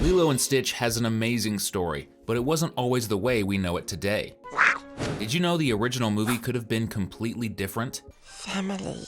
Lilo and Stitch has an amazing story, but it wasn't always the way we know it today. Did you know the original movie could have been completely different? Family.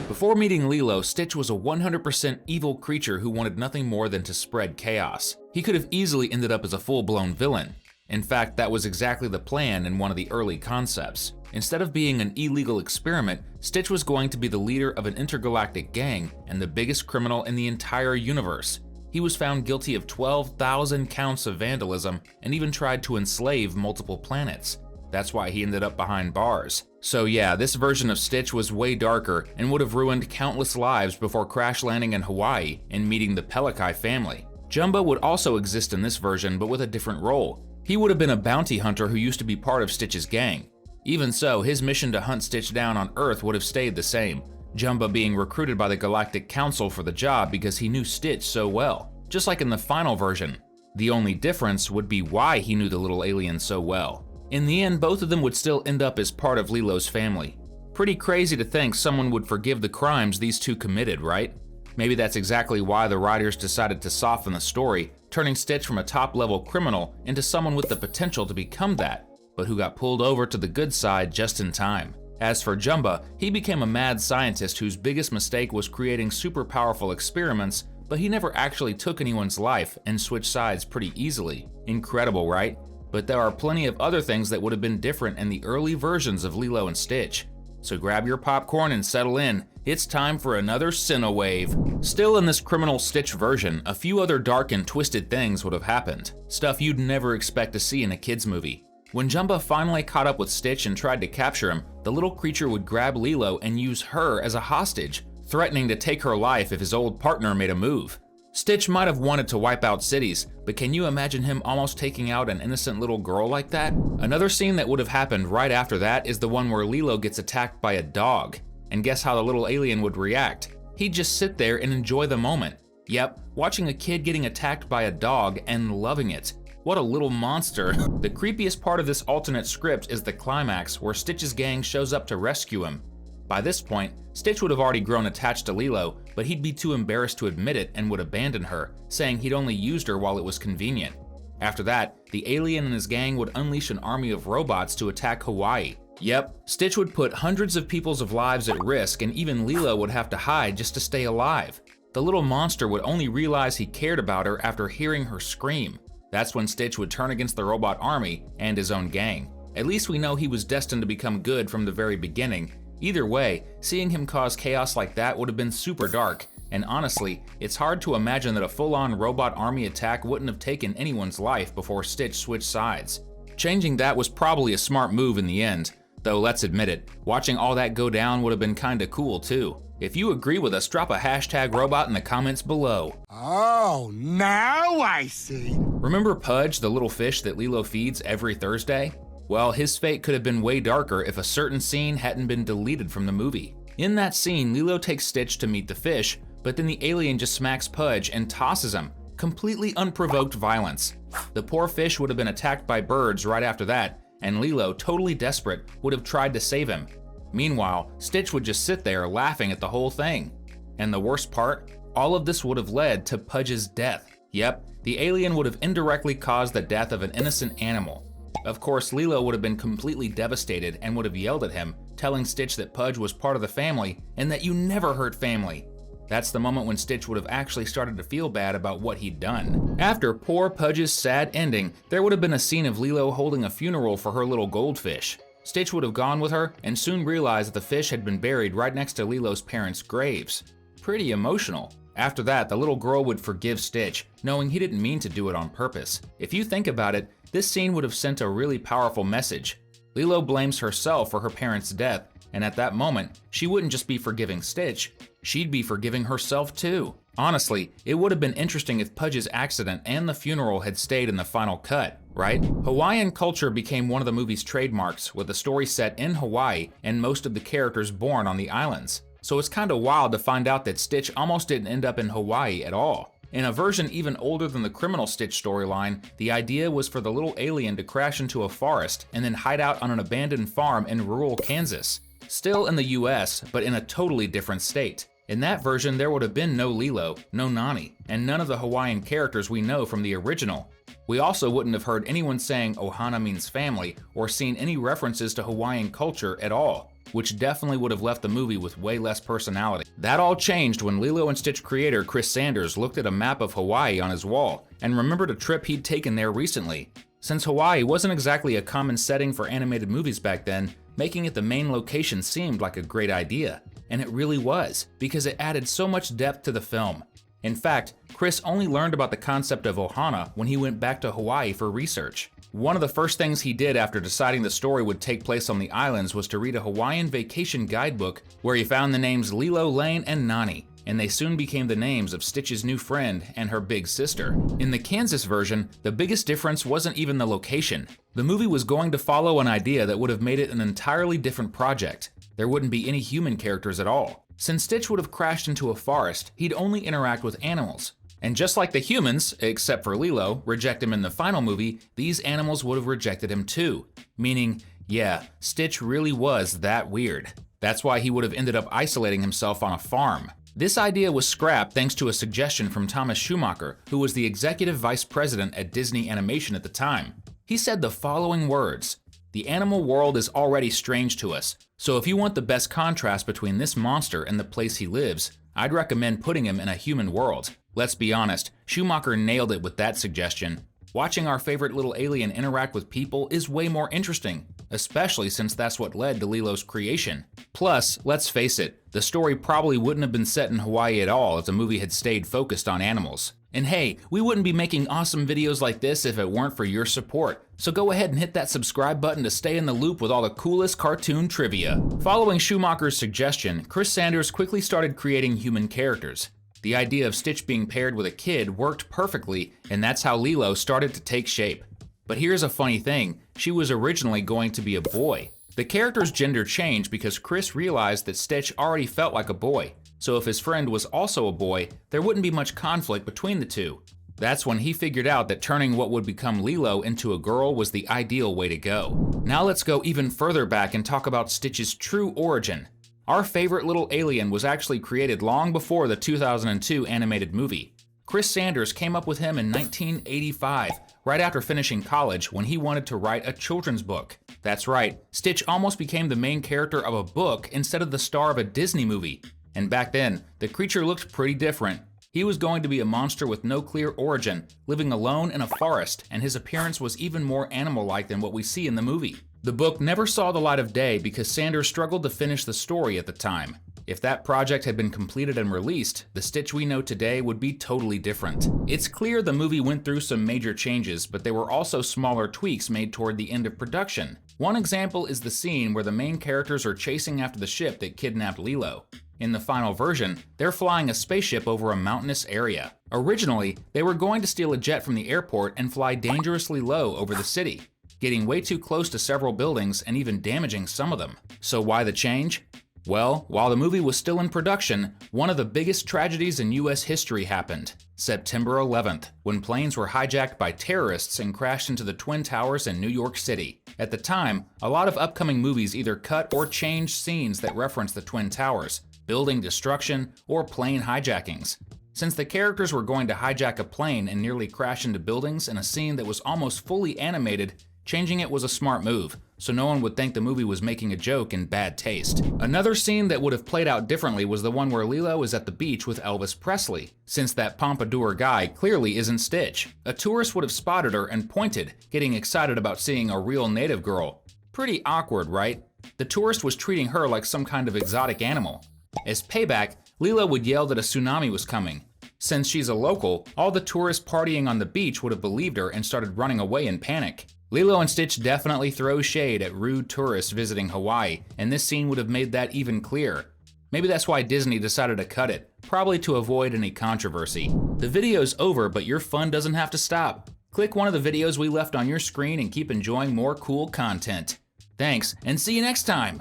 Before meeting Lilo, Stitch was a 100% evil creature who wanted nothing more than to spread chaos. He could have easily ended up as a full-blown villain. In fact, that was exactly the plan in one of the early concepts. Instead of being an illegal experiment, Stitch was going to be the leader of an intergalactic gang and the biggest criminal in the entire universe. He was found guilty of 12,000 counts of vandalism and even tried to enslave multiple planets. That's why he ended up behind bars. So yeah, this version of Stitch was way darker and would have ruined countless lives before crash landing in Hawaii and meeting the Pelikai family. Jumbo would also exist in this version, but with a different role. He would have been a bounty hunter who used to be part of Stitch's gang. Even so, his mission to hunt Stitch down on Earth would have stayed the same, Jumbo being recruited by the Galactic Council for the job because he knew Stitch so well, just like in the final version. The only difference would be why he knew the little alien so well. In the end, both of them would still end up as part of Lilo's family. Pretty crazy to think someone would forgive the crimes these two committed, right? Maybe that's exactly why the writers decided to soften the story, turning Stitch from a top-level criminal into someone with the potential to become that, but who got pulled over to the good side just in time. As for Jumbo, he became a mad scientist whose biggest mistake was creating super powerful experiments, but he never actually took anyone's life and switched sides pretty easily. Incredible, right? But there are plenty of other things that would have been different in the early versions of Lilo and Stitch. So grab your popcorn and settle in. It's time for another Cinewave. Still in this criminal Stitch version, a few other dark and twisted things would have happened. Stuff you'd never expect to see in a kids movie. When Jumbo finally caught up with Stitch and tried to capture him, the little creature would grab Lilo and use her as a hostage, threatening to take her life if his old partner made a move. Stitch might have wanted to wipe out cities, but can you imagine him almost taking out an innocent little girl like that? Another scene that would have happened right after that is the one where Lilo gets attacked by a dog. And guess how the little alien would react? He'd just sit there and enjoy the moment. Yep, watching a kid getting attacked by a dog and loving it. What a little monster. The creepiest part of this alternate script is the climax where Stitch's gang shows up to rescue him. By this point, Stitch would have already grown attached to Lilo, but he'd be too embarrassed to admit it and would abandon her, saying he'd only used her while it was convenient. After that, the alien and his gang would unleash an army of robots to attack Hawaii. Yep, Stitch would put hundreds of people's lives at risk, and even Lilo would have to hide just to stay alive. The little monster would only realize he cared about her after hearing her scream. That's when Stitch would turn against the robot army and his own gang. At least we know he was destined to become good from the very beginning. Either way, seeing him cause chaos like that would have been super dark, and honestly, it's hard to imagine that a full-on robot army attack wouldn't have taken anyone's life before Stitch switched sides. Changing that was probably a smart move in the end, though let's admit it, watching all that go down would have been kinda cool too. If you agree with us, drop a #robot in the comments below. Oh, now I see. Remember Pudge, the little fish that Lilo feeds every Thursday? Well, his fate could have been way darker if a certain scene hadn't been deleted from the movie. In that scene, Lilo takes Stitch to meet the fish, but then the alien just smacks Pudge and tosses him. Completely unprovoked violence. The poor fish would have been attacked by birds right after that, and Lilo, totally desperate, would have tried to save him. Meanwhile, Stitch would just sit there laughing at the whole thing. And the worst part? All of this would have led to Pudge's death. Yep, the alien would have indirectly caused the death of an innocent animal. Of course, Lilo would have been completely devastated and would have yelled at him, telling Stitch that Pudge was part of the family and that you never hurt family. That's the moment when Stitch would have actually started to feel bad about what he'd done. After poor Pudge's sad ending, there would have been a scene of Lilo holding a funeral for her little goldfish. Stitch would have gone with her and soon realized that the fish had been buried right next to Lilo's parents' graves. Pretty emotional. After that, the little girl would forgive Stitch, knowing he didn't mean to do it on purpose. If you think about it, this scene would have sent a really powerful message. Lilo blames herself for her parents' death, and at that moment, she wouldn't just be forgiving Stitch, she'd be forgiving herself too. Honestly, it would have been interesting if Pudge's accident and the funeral had stayed in the final cut, right? Hawaiian culture became one of the movie's trademarks, with the story set in Hawaii and most of the characters born on the islands. So it's kinda wild to find out that Stitch almost didn't end up in Hawaii at all. In a version even older than the criminal Stitch storyline, the idea was for the little alien to crash into a forest and then hide out on an abandoned farm in rural Kansas. Still in the US, but in a totally different state. In that version, there would have been no LILO, no Nani, and none of the Hawaiian characters we know from the original. We also wouldn't have heard anyone saying Ohana means family or seen any references to Hawaiian culture at all, which definitely would have left the movie with way less personality. That all changed when Lilo and Stitch creator Chris Sanders looked at a map of Hawaii on his wall and remembered a trip he'd taken there recently. Since Hawaii wasn't exactly a common setting for animated movies back then, making it the main location seemed like a great idea. And it really was, because it added so much depth to the film. In fact, Chris only learned about the concept of Ohana when he went back to Hawaii for research. One of the first things he did after deciding the story would take place on the islands was to read a Hawaiian vacation guidebook where he found the names Lilo, Lane, and Nani, and they soon became the names of Stitch's new friend and her big sister. In the Kansas version, the biggest difference wasn't even the location. The movie was going to follow an idea that would have made it an entirely different project. There wouldn't be any human characters at all. Since Stitch would have crashed into a forest, he'd only interact with animals. And just like the humans, except for Lilo, reject him in the final movie, these animals would have rejected him too. Meaning, yeah, Stitch really was that weird. That's why he would have ended up isolating himself on a farm. This idea was scrapped thanks to a suggestion from Thomas Schumacher, who was the executive vice president at Disney Animation at the time. He said the following words: "The animal world is already strange to us, so if you want the best contrast between this monster and the place he lives, I'd recommend putting him in a human world." Let's be honest, Schumacher nailed it with that suggestion. Watching our favorite little alien interact with people is way more interesting, especially since that's what led to Lilo's creation. Plus, let's face it, the story probably wouldn't have been set in Hawaii at all if the movie had stayed focused on animals. And hey, we wouldn't be making awesome videos like this if it weren't for your support. So go ahead and hit that subscribe button to stay in the loop with all the coolest cartoon trivia. Following Schumacher's suggestion, Chris Sanders quickly started creating human characters. The idea of Stitch being paired with a kid worked perfectly, and that's how Lilo started to take shape. But here's a funny thing, she was originally going to be a boy. The character's gender changed because Chris realized that Stitch already felt like a boy, so if his friend was also a boy, there wouldn't be much conflict between the two. That's when he figured out that turning what would become Lilo into a girl was the ideal way to go. Now let's go even further back and talk about Stitch's true origin. Our favorite little alien was actually created long before the 2002 animated movie. Chris Sanders came up with him in 1985, right after finishing college, when he wanted to write a children's book. That's right, Stitch almost became the main character of a book instead of the star of a Disney movie. And back then, the creature looked pretty different. He was going to be a monster with no clear origin, living alone in a forest, and his appearance was even more animal-like than what we see in the movie. The book never saw the light of day because Sanders struggled to finish the story at the time. If that project had been completed and released, the Stitch we know today would be totally different. It's clear the movie went through some major changes, but there were also smaller tweaks made toward the end of production. One example is the scene where the main characters are chasing after the ship that kidnapped Lilo. In the final version, they're flying a spaceship over a mountainous area. Originally, they were going to steal a jet from the airport and fly dangerously low over the city, getting way too close to several buildings and even damaging some of them. So why the change? Well, while the movie was still in production, one of the biggest tragedies in US history happened. September 11th, when planes were hijacked by terrorists and crashed into the Twin Towers in New York City. At the time, a lot of upcoming movies either cut or changed scenes that reference the Twin Towers, building destruction, or plane hijackings. Since the characters were going to hijack a plane and nearly crash into buildings in a scene that was almost fully animated, changing it was a smart move, so no one would think the movie was making a joke in bad taste. Another scene that would have played out differently was the one where Lilo is at the beach with Elvis Presley, since that pompadour guy clearly isn't Stitch. A tourist would have spotted her and pointed, getting excited about seeing a real native girl. Pretty awkward, right? The tourist was treating her like some kind of exotic animal. As payback, Lilo would yell that a tsunami was coming. Since she's a local, all the tourists partying on the beach would have believed her and started running away in panic. Lilo and Stitch definitely throw shade at rude tourists visiting Hawaii, and this scene would have made that even clearer. Maybe that's why Disney decided to cut it, probably to avoid any controversy. The video's over, but your fun doesn't have to stop. Click one of the videos we left on your screen and keep enjoying more cool content. Thanks, and see you next time!